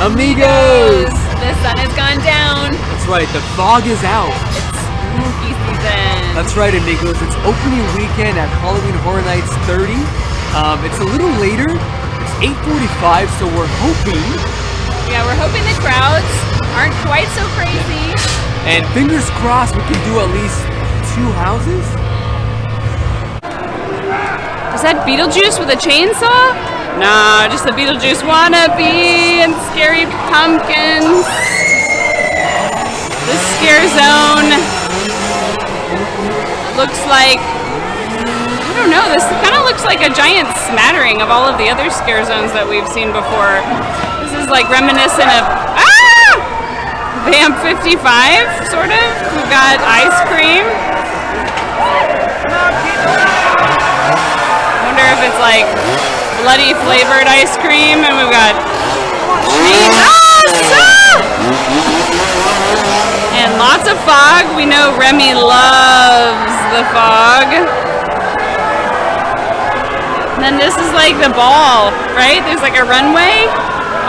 Amigos! The sun has gone down. That's right, the fog is out. It's spooky season. That's right, amigos. It's opening weekend at Halloween Horror Nights 30. It's a little later. It's 8:45, so we're hoping. Yeah, we're hoping the crowds aren't quite so crazy. And fingers crossed we can do at least 2 houses. Is that Beetlejuice with a chainsaw? No, just the Beetlejuice wannabe and scary pumpkins. This scare zone looks like, I don't know, this kind of looks like a giant smattering of all of the other scare zones that we've seen before. This is like reminiscent of, Vamp 55, sort of. We've got ice cream. I wonder if it's like bloody flavored ice cream, and we've got and lots of fog. We know Remy loves the fog. And then this is like the ball, right? There's like a runway.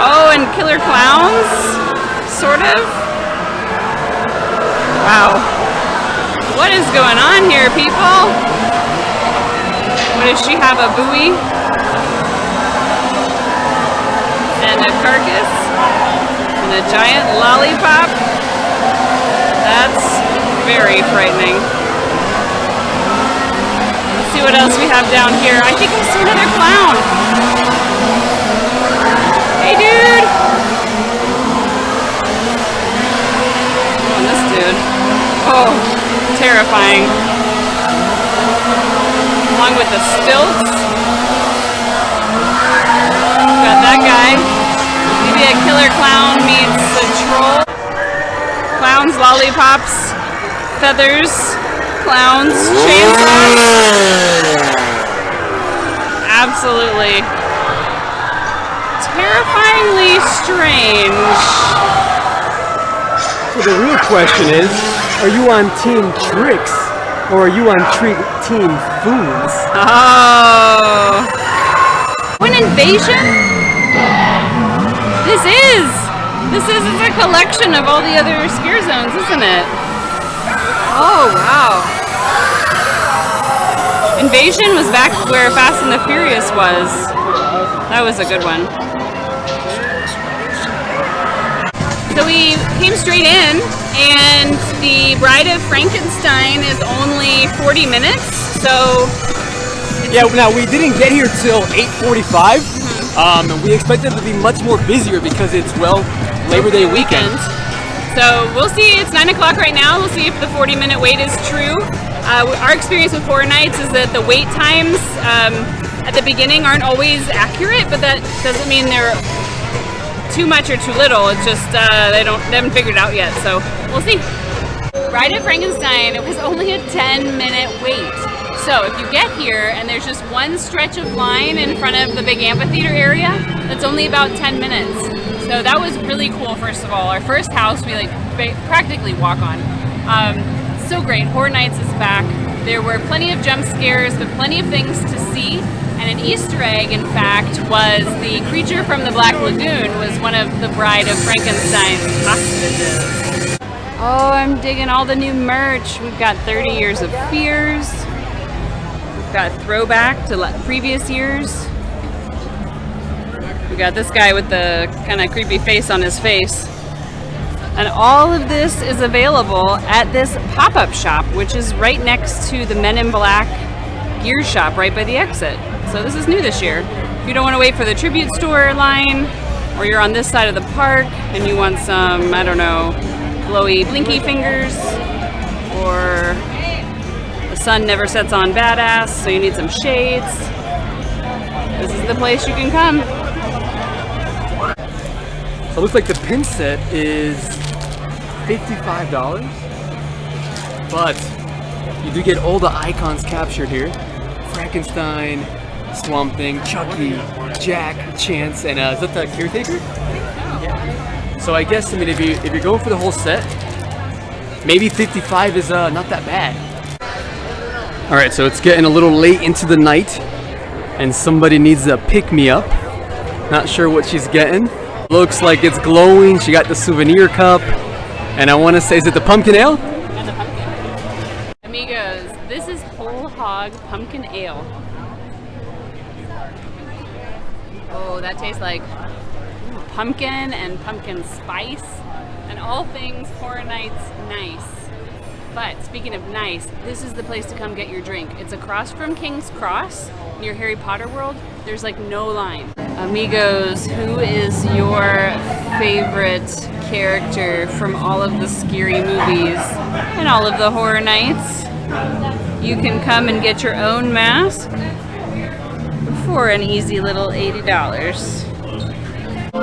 Oh, and killer clowns, sort of. Wow. What is going on here, people? What does she have, a buoy? And a carcass? And a giant lollipop? That's very frightening. Let's see what else we have down here. I think I see another clown. Hey, dude! Oh, and this dude. Oh, terrifying. Along with the stilts. Got that guy. Maybe a killer clown meets a troll. Clowns, lollipops, feathers, clowns, chainsaws. Absolutely terrifyingly strange. So the real question is, are you on Team Tricks or are you on Team Foods? Oh. An invasion? This is a collection of all the other scare zones, isn't it? Oh, wow. Invasion was back where Fast and the Furious was. That was a good one. So we came straight in, and the Bride of Frankenstein is only 40 minutes, so... Yeah, now we didn't get here till 8:45, and we expected it to be much more busier because it's, well, Labor Day weekend. So we'll see. It's 9 o'clock right now. We'll see if the 40-minute wait is true. Our experience with Horror Nights is that the wait times at the beginning aren't always accurate, but that doesn't mean they're too much or too little. It's just they haven't figured it out yet. So we'll see. Bride of Frankenstein, it was only a 10-minute wait. So if you get here and there's just one stretch of line in front of the big amphitheater area, that's only about 10 minutes. So that was really cool, first of all. Our first house we practically walk on. So great, Horror Nights is back. There were plenty of jump scares, but plenty of things to see. And an Easter egg, in fact, was the creature from the Black Lagoon was one of the Bride of Frankenstein's hostages. Oh, I'm digging all the new merch. We've got 30 Years of Fears. Got a throwback to previous years. We got this guy with the kind of creepy face on his face. And all of this is available at this pop-up shop, which is right next to the Men in Black gear shop right by the exit. So this is new this year. If you don't want to wait for the tribute store line, or you're on this side of the park and you want some, I don't know, glowy blinky fingers, or the sun never sets on badass, so you need some shades, this is the place you can come. So it looks like the pin set is $55, but you do get all the icons captured here. Frankenstein, Swamp Thing, Chucky, Jack, Chance, and is that the Caretaker? Yeah. So I guess, if you're going for the whole set, maybe 55 is not that bad. All right, so it's getting a little late into the night, and somebody needs a pick-me-up. Not sure what she's getting. Looks like it's glowing. She got the souvenir cup. And I want to say, is it the pumpkin ale? And the pumpkin. Amigos, this is whole hog pumpkin ale. Oh, that tastes like pumpkin and pumpkin spice and all things Horror Nights nice. But speaking of nice, this is the place to come get your drink. It's across from King's Cross near Harry Potter World. There's like no line. Amigos, who is your favorite character from all of the scary movies and all of the Horror Nights? You can come and get your own mask for an easy little $80.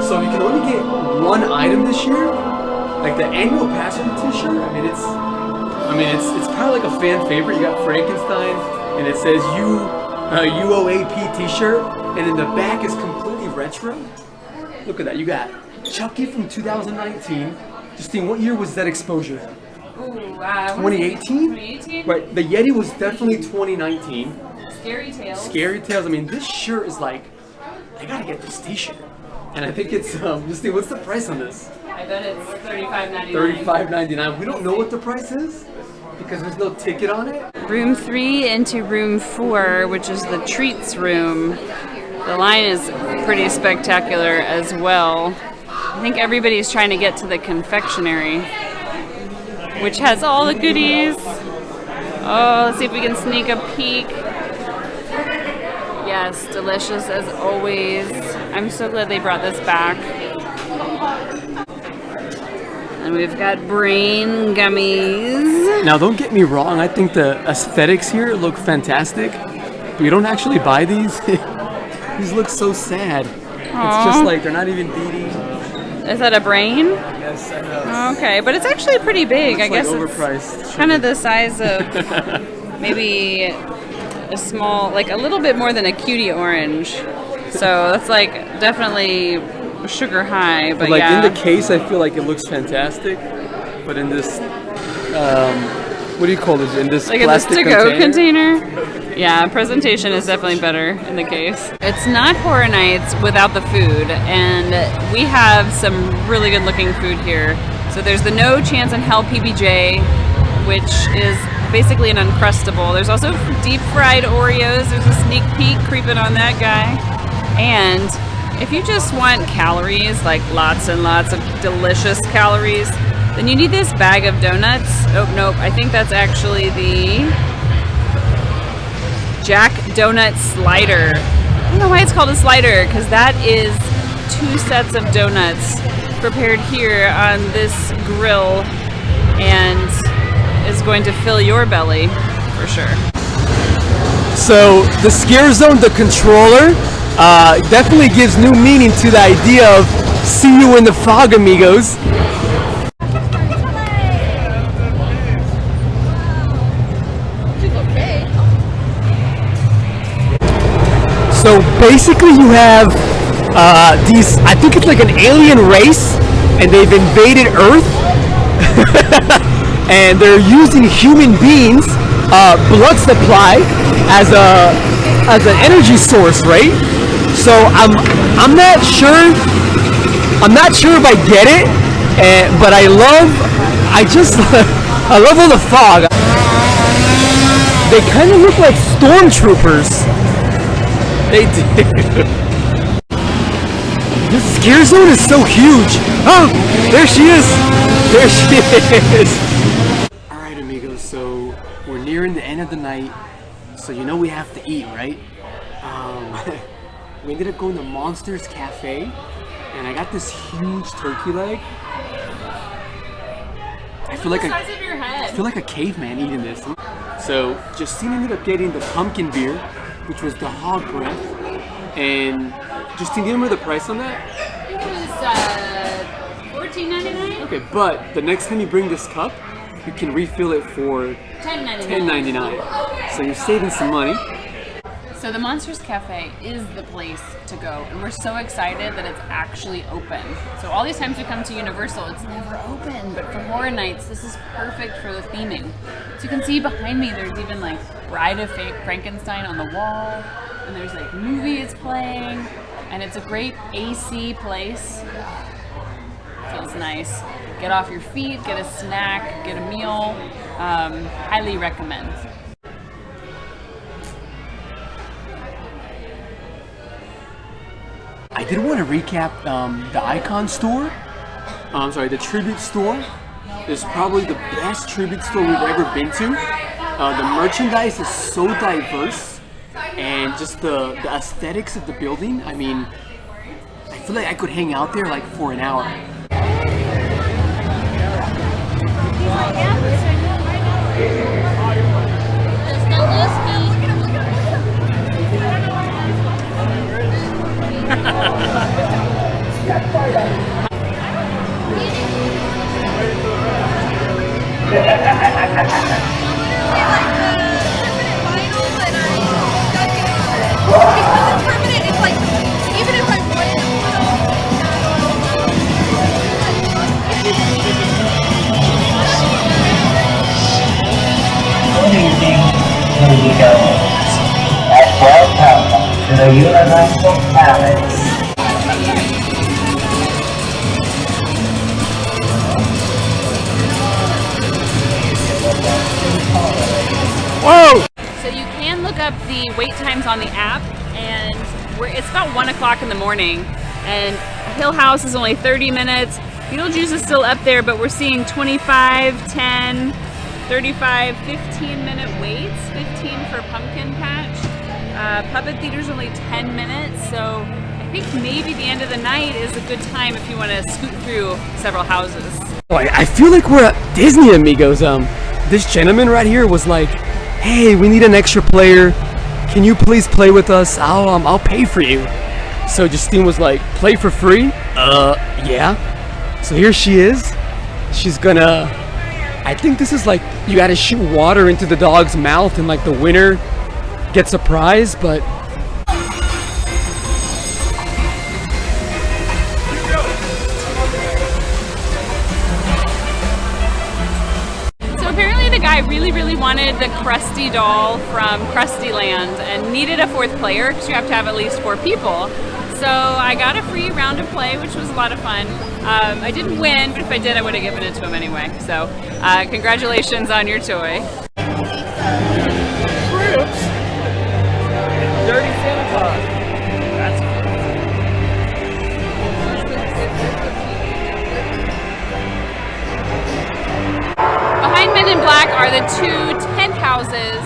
So you can only get one item this year, like the annual passenger t-shirt. I mean it's kind of like a fan favorite. You got Frankenstein, and it says UOAP t-shirt, and in the back is completely retro. Look at that. You got Chucky from 2019. Justine, what year was that exposure? Ooh, 2018? 2018? Right. The Yeti was definitely 2019. Scary Tales. Scary Tales. I mean, this shirt is like, I gotta get this t-shirt. And I think it's, Justine, what's the price on this? I bet it's $35.99. $35.99. We don't know what the price is because there's no ticket on it. Room 3 into room 4, which is the treats room. The line is pretty spectacular as well. I think everybody's trying to get to the confectionery, which has all the goodies. Oh, let's see if we can sneak a peek. Yes, delicious as always. I'm so glad they brought this back. And we've got brain gummies. Now, don't get me wrong. I think the aesthetics here look fantastic. But you don't actually buy these. These look so sad. Aww. It's just like they're not even beating. Is that a brain? Yes, I know. Okay, but it's actually pretty big. I guess overpriced. it's kind of the size of maybe a small, like a little bit more than a cutie orange. So that's like definitely sugar high, but like yeah. in the case, I feel like it looks fantastic. But in this, what do you call this? In this like plastic in this to-go container? Yeah, presentation is definitely better in the case. It's not Horror Nights without the food, and we have some really good looking food here. So there's the No Chance in Hell PBJ, which is basically an Uncrustable. There's also deep fried Oreos. There's a sneak peek creeping on that guy. And if you just want calories, like lots and lots of delicious calories, then you need this bag of donuts. Oh, nope, I think that's actually the Jack Donut Slider. I don't know why it's called a slider, because that is 2 sets of donuts prepared here on this grill and is going to fill your belly for sure. So the scare zone, the controller, definitely gives new meaning to the idea of see you in the fog, amigos. So basically you have these, I think it's like an alien race, and they've invaded Earth. And they're using human beings' blood supply as an energy source, right? So I'm not sure if I get it, but I love all the fog. They kind of look like stormtroopers. They do. This scare zone is so huge. Oh, there she is. There she is. Alright, amigos, so we're nearing the end of the night. So you know we have to eat, right? We ended up going to Monsters Café, and I got this huge turkey leg. I feel like a caveman eating this. So Justine ended up getting the pumpkin beer, which was the hog breath. And Justine, do you remember the price on that? It was $14.99. Okay, but the next time you bring this cup, you can refill it for $10.99. So you're saving some money. So the Monsters Cafe is the place to go, and we're so excited that it's actually open. So all these times we come to Universal, it's never open, but for Horror Nights, this is perfect for the theming. So you can see behind me, there's even like Bride of Frankenstein on the wall, and there's like movies playing. And it's a great AC place. Feels nice. Get off your feet, get a snack, get a meal. Highly recommend. I did want to recap the Icon store. The Tribute store. It's probably the best tribute store we've ever been to. The merchandise is so diverse, and just the aesthetics of the building. I mean, I feel like I could hang out there like for an hour. Good evening, moviegoers, and welcome to the Universal Palace. Whoa! So you can look up the wait times on the app, and it's about 1 o'clock in the morning, and Hill House is only 30 minutes. Beetlejuice is still up there, but we're seeing 25, 10, 35, 15-minute waits, 15 for Pumpkin Patch. Puppet Theater's only 10 minutes, so I think maybe the end of the night is a good time if you want to scoot through several houses. Oh, I feel like we're at Disney, amigos. This gentleman right here was like, "Hey, we need an extra player. Can you please play with us? I'll pay for you." So Justine was like, "Play for free?" Yeah. So here she is. She's gonna, I think this is like, you gotta shoot water into the dog's mouth and like the winner gets a prize, but the guy really wanted the Krusty doll from Krusty Land and needed a fourth player because you have to have at least 4 people. So I got a free round of play, which was a lot of fun. I didn't win, but if I did, I would have given it to him anyway. So congratulations on your toy. Trips. Dirty Santa Claus. That's Behind Men in Black are the 2 tent houses,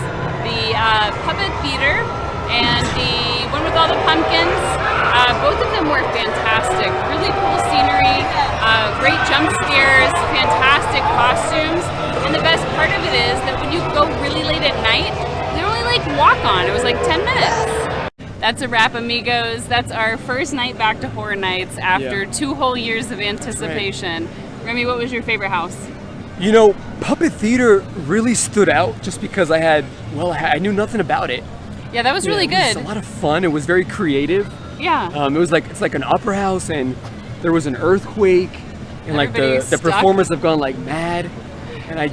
the Puppet Theater and the one with all the pumpkins. Both of them were fantastic. Really cool scenery, great jump scares, fantastic costumes. And the best part of it is that when you go really late at night, they're only like walk on. It was like 10 minutes. That's a wrap, amigos. That's our first night back to Horror Nights after 2 whole years of anticipation. Right. Remy, what was your favorite house? You know, Puppet Theater really stood out just because I knew nothing about it. Yeah, that was really good. It was a lot of fun. It was very creative. Yeah. It's like an opera house, and there was an earthquake, and like the performers have gone like mad, and I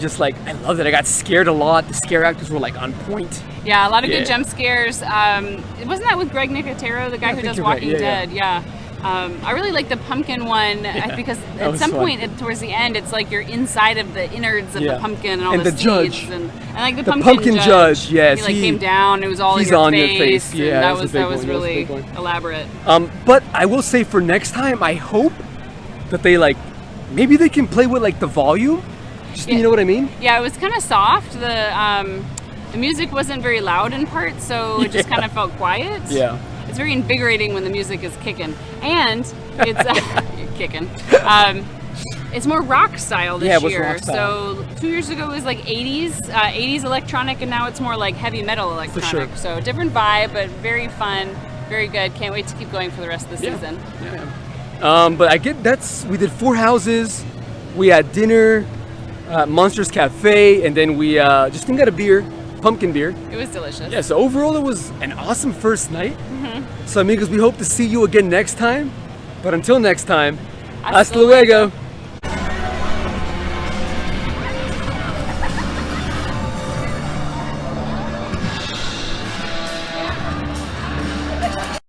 love that. I got scared a lot. The scare actors were like on point. Yeah, a lot of good jump scares. Wasn't that with Greg Nicotero, the guy who does Walking Dead? Yeah. I really like the pumpkin one because at some point towards the end, it's like you're inside of the innards of the pumpkin and all the seeds. Judge. And like the pumpkin judge, yes. He came down, it was all in your face. Yeah, that was really elaborate. But I will say for next time, I hope that they maybe they can play with the volume. You know what I mean? Yeah, it was kind of soft. The music wasn't very loud in parts, so it just kind of felt quiet. Yeah. It's very invigorating when the music is kicking, and it's kicking. It's more rock style this year. Rock style. So 2 years ago it was like 80s electronic, and now it's more like heavy metal electronic. For sure. So different vibe, but very fun, very good. Can't wait to keep going for the rest of the season. Yeah. But we did 4 houses. We had dinner, Monsters Cafe, and then we just got a beer. Pumpkin beer. It was delicious. Yeah, so overall it was an awesome first night. So amigos, we hope to see you again next time. But until next time, hasta luego.